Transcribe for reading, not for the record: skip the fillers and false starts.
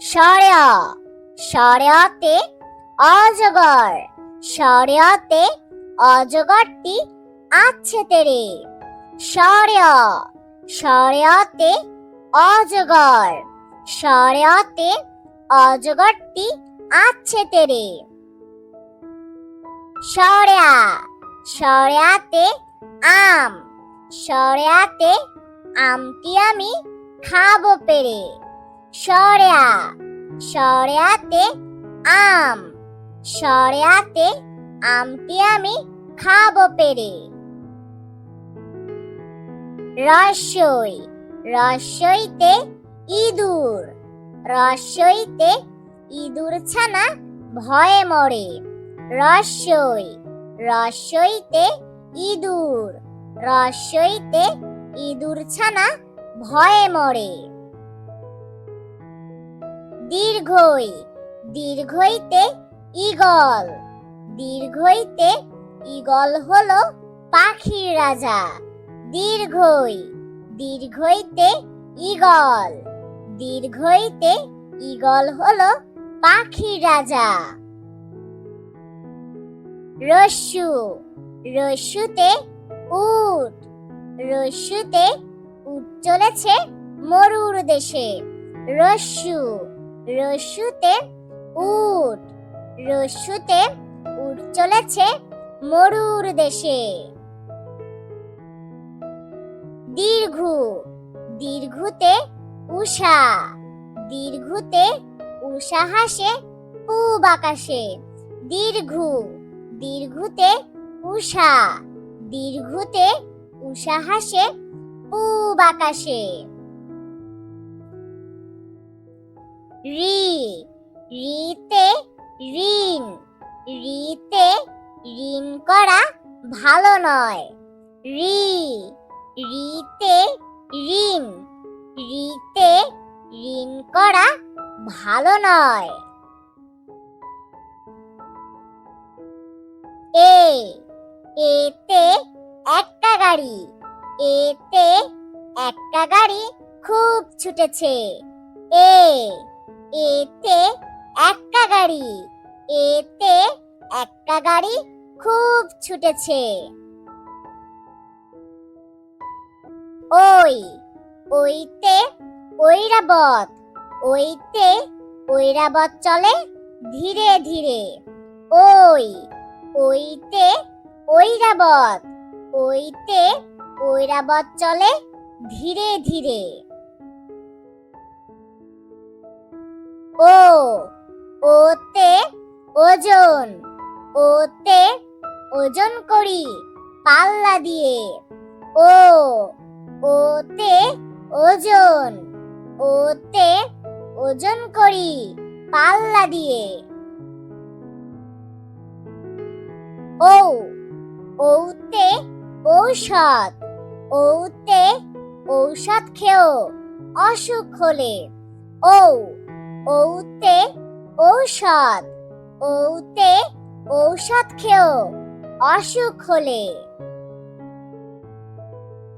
সরেয়া সরেয়াতে অজগর, সরেয়াতে অজগরটি আছে তেরে। সরেয়া সরেয়াতে অজগর, সরেয়াতে অজগরটি আছে তেরে। সরেয়া সরেয়াতে আম, সরেয়াতে আমটি আমি খাবো পেরে। সরেয়া সরেয়াতে আম, সরেয়াতে আমটি আমি খাবো পেরে। রস্যই রস্যইতে ইঁদুর, রস্যইতে ইঁদুর ছানা ভয়ে মরে। রস্যই রস্যইতে ইঁদুর, রস্যইতে ইঁদুর ছানা ভয়ে মরে। দীর্ঘই দীর্ঘইতে ঈগল, দীর্ঘইতে ঈগল হলো পাখির রাজা। দীর্ঘই দীর্ঘইতে ঈগল, দীর্ঘইতে ঈগল হলো পাখির রাজা। রস্যু রস্যুতে উট, রস্যুতে উট চলেছে মরুর দেশে। রস্যু রস্যুতে উট, রস্যুতে উট চলেছে মরুর দেশে। দীর্ঘু দীর্ঘুতে উষা, দীর্ঘুতে উষা হাসে পূব আকাশে। দীর্ঘু দীর্ঘুতে উষা, দীর্ঘুতে উষা হাসে পূব আকাশে। রি রিতে ঋণ, রিতে ঋণ করা ভালো নয়। রি রিতে ঋণ, রিতে ঋণ করা ভালো নয়। এতে একটা গাড়ি, এতে একটা গাড়ি খুব ছুটেছে। এতে একটা গাড়ি, এতে একটা গাড়ি খুব ছুটেছে। ওই ওইতে ঐরাবত, ওইতে ঐরাবত চলে ধীরে ধীরে। ওই ওইতে ঐরাবত, ওইতে ঐরাবত চলে ধীরে ধীরে। ওতে ওজন, ওতে ওজন করি পাল্লা দিয়ে। ওতে ওজন, ওতে ওজন করি পাল্লা দিয়ে। ওতে ঔষধ, ওতে ঔষধ খেও অসুখ হলে। ওতে ঔষধ, ওতে ঔষধ খেও অসুখ হলে।